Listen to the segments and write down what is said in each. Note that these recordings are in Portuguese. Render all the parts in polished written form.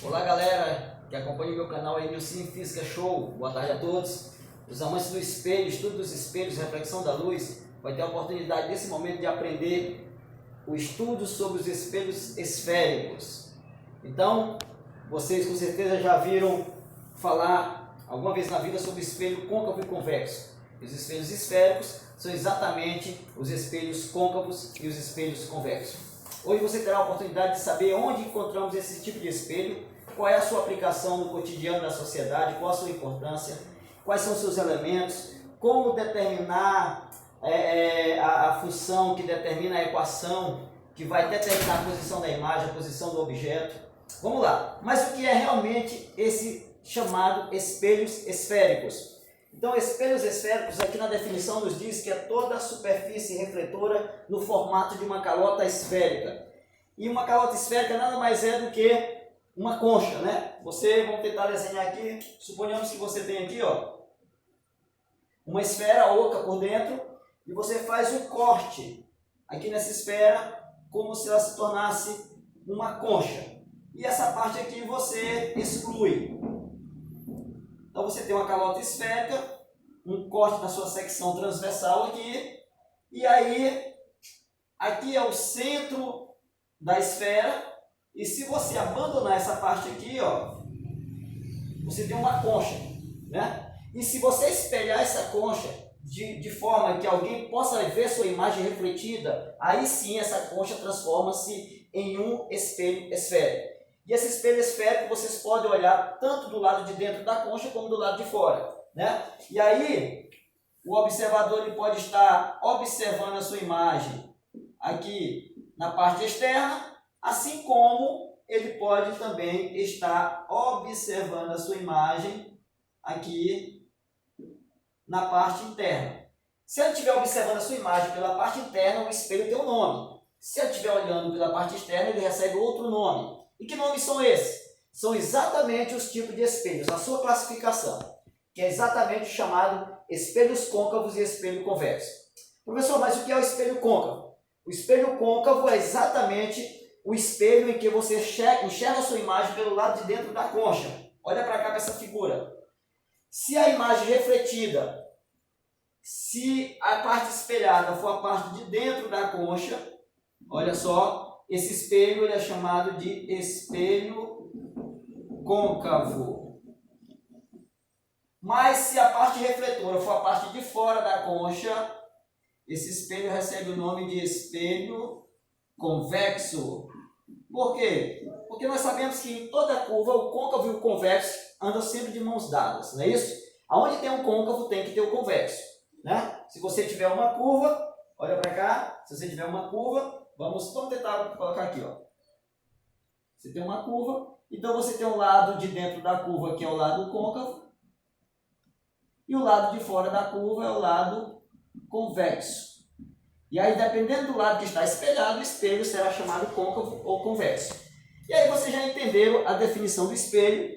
Olá galera que acompanha o meu canal aí, Nilson Física Show. Boa tarde a todos. Os amantes do espelho, estudo dos espelhos, reflexão da luz, vai ter a oportunidade nesse momento de aprender o estudo sobre os espelhos esféricos. Então, vocês com certeza já viram falar alguma vez na vida sobre espelho côncavo e convexo. Os espelhos esféricos são exatamente os espelhos côncavos e os espelhos convexos. Hoje você terá a oportunidade de saber onde encontramos esse tipo de espelho, qual é a sua aplicação no cotidiano da sociedade, qual a sua importância, quais são os seus elementos, como determinar a função que determina a equação que vai determinar a posição da imagem, a posição do objeto. Vamos lá, mas o que é realmente esse chamado espelhos esféricos? Então, espelhos esféricos, aqui na definição nos diz que é toda a superfície refletora no formato de uma calota esférica. E uma calota esférica nada mais é do que uma concha, né? Vamos tentar desenhar aqui, suponhamos que você tem aqui, ó, uma esfera oca por dentro, e você faz um corte aqui nessa esfera, como se ela se tornasse uma concha. E essa parte aqui você exclui. Então você tem uma calota esférica, um corte na sua secção transversal aqui, e aí aqui é o centro da esfera, e se você abandonar essa parte aqui, ó, você tem uma concha, né? E se você espelhar essa concha de forma que alguém possa ver sua imagem refletida, aí sim essa concha transforma-se em um espelho esférico. E esse espelho esférico vocês podem olhar tanto do lado de dentro da concha como do lado de fora, né? E aí o observador ele pode estar observando a sua imagem aqui na parte externa, assim como ele pode também estar observando a sua imagem aqui na parte interna. Se ele estiver observando a sua imagem pela parte interna, o espelho tem um nome. Se ele estiver olhando pela parte externa, ele recebe outro nome. E que nomes são esses? São exatamente os tipos de espelhos, a sua classificação, que é exatamente chamado espelhos côncavos e espelho convexo. Professor, mas o que é o espelho côncavo? O espelho côncavo é exatamente o espelho em que você enxerga a sua imagem pelo lado de dentro da concha. Olha para cá para essa figura. Se a imagem refletida, se a parte espelhada for a parte de dentro da concha, olha só, esse espelho ele é chamado de espelho côncavo. Mas se a parte refletora for a parte de fora da concha, esse espelho recebe o nome de espelho convexo. Por quê? Porque nós sabemos que em toda curva o côncavo e o convexo andam sempre de mãos dadas, não é isso? Aonde tem um côncavo tem que ter o convexo, né? Se você tiver uma curva, olha para cá, se você tiver uma curva, vamos tentar colocar aqui, ó. Você tem uma curva, então você tem um lado de dentro da curva que é o lado côncavo e o lado de fora da curva é o lado convexo. E aí, dependendo do lado que está espelhado, o espelho será chamado côncavo ou convexo. E aí vocês já entenderam a definição do espelho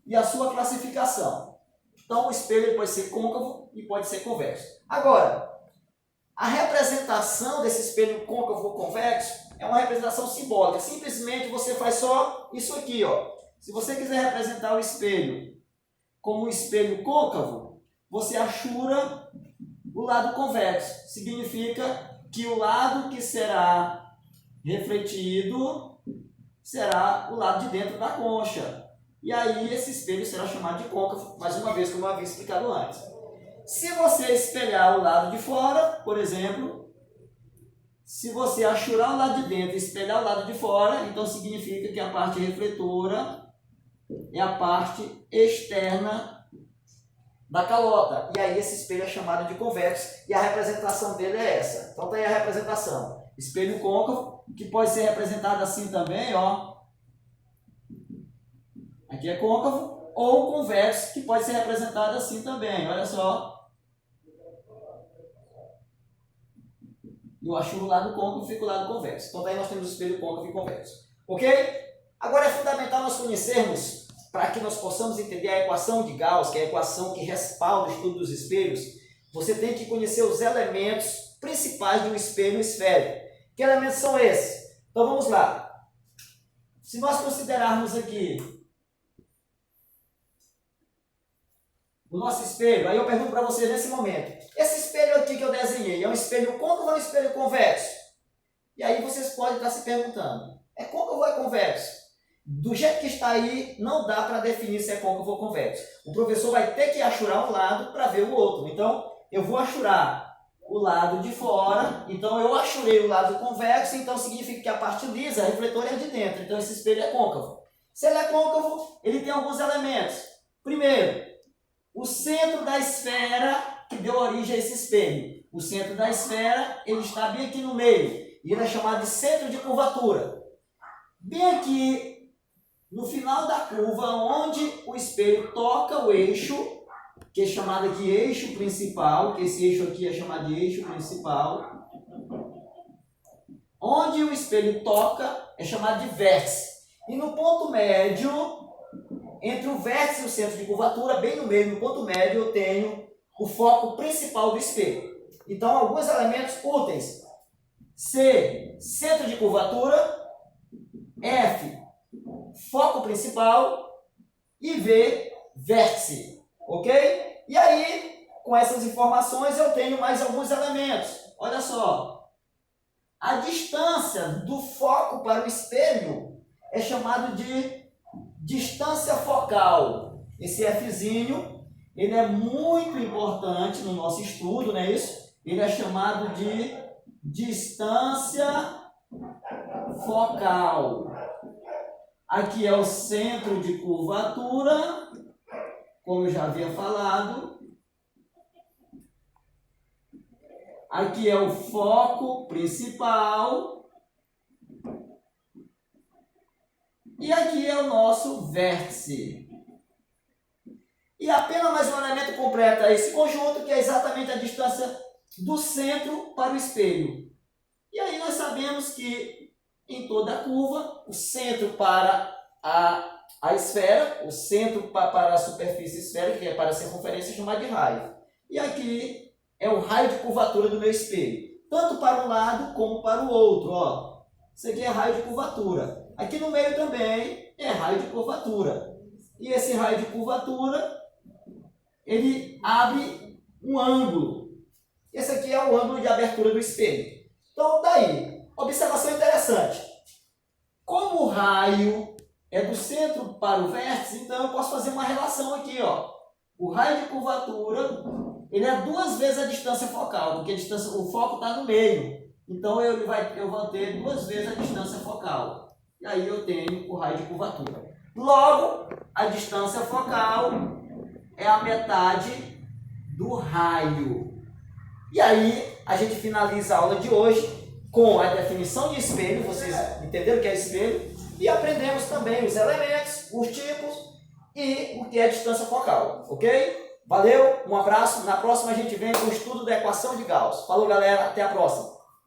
e a sua classificação. Então, o espelho pode ser côncavo e pode ser convexo. Agora, a representação desse espelho côncavo ou convexo é uma representação simbólica. Simplesmente você faz só isso aqui, ó. Se você quiser representar o espelho como um espelho côncavo, você achura o lado convexo. Significa que o lado que será refletido será o lado de dentro da concha. E aí esse espelho será chamado de côncavo, mais uma vez, como eu havia explicado antes. Se você espelhar o lado de fora, por exemplo, se você achurar o lado de dentro e espelhar o lado de fora, então significa que a parte refletora é a parte externa da calota. E aí esse espelho é chamado de convexo e a representação dele é essa. Então tem a representação. Espelho côncavo, que pode ser representado assim também, ó. Aqui é côncavo, ou convexo, que pode ser representado assim também, olha só. Eu achuro o lado côncavo, fica o lado convexo. Então daí nós temos o espelho côncavo e convexo. Ok? Agora é fundamental nós conhecermos, para que nós possamos entender a equação de Gauss, que é a equação que respalda o estudo dos espelhos, você tem que conhecer os elementos principais de um espelho esférico. Que elementos são esses? Então vamos lá. Se nós considerarmos aqui o nosso espelho, aí eu pergunto para vocês nesse momento, esse espelho aqui que eu desenhei, é um espelho côncavo ou é um espelho convexo? E aí vocês podem estar se perguntando, é côncavo ou é convexo? Do jeito que está aí, não dá para definir se é côncavo ou convexo. O professor vai ter que achurar um lado para ver o outro. Então, eu vou achurar o lado de fora, então eu achurei o lado convexo, então significa que a parte lisa, a refletora é de dentro, então esse espelho é côncavo. Se ele é côncavo, ele tem alguns elementos. Primeiro, o centro da esfera que deu origem a esse espelho. O centro da esfera, ele está bem aqui no meio, e ele é chamado de centro de curvatura. Bem aqui, no final da curva, onde o espelho toca o eixo, que é chamado aqui eixo principal, que esse eixo aqui é chamado de eixo principal. Onde o espelho toca é chamado de vértice. E no ponto médio, entre o vértice e o centro de curvatura, bem no meio, no ponto médio, eu tenho o foco principal do espelho. Então, alguns elementos úteis. C, centro de curvatura. F, foco principal. E V, vértice. Ok? E aí, com essas informações, eu tenho mais alguns elementos. Olha só. A distância do foco para o espelho é chamado de distância focal. Esse Fzinho, ele é muito importante no nosso estudo, não é isso? Ele é chamado de distância focal. Aqui é o centro de curvatura, como eu já havia falado. Aqui é o foco principal. E aqui é o nosso vértice. E apenas mais um elemento completa esse conjunto, que é exatamente a distância do centro para o espelho. E aí nós sabemos que em toda a curva, o centro para a esfera, o centro para a superfície esférica, que é para a circunferência, é chamado de raio. E aqui é o raio de curvatura do meu espelho, tanto para um lado como para o outro. Ó. Isso aqui é raio de curvatura. Aqui no meio também é raio de curvatura. E esse raio de curvatura, ele abre um ângulo. Esse aqui é o ângulo de abertura do espelho. Então, daí, observação interessante. Como o raio é do centro para o vértice, então eu posso fazer uma relação aqui. Ó. O raio de curvatura, ele é 2 vezes a distância focal, porque o foco está no meio. Então, eu vou ter 2 vezes a distância focal. E aí eu tenho o raio de curvatura. Logo, a distância focal é a metade do raio. E aí, a gente finaliza a aula de hoje com a definição de espelho. Vocês entenderam o que é espelho? E aprendemos também os elementos, os tipos e o que é distância focal. Ok? Valeu, um abraço. Na próxima a gente vem com o estudo da equação de Gauss. Falou, galera. Até a próxima.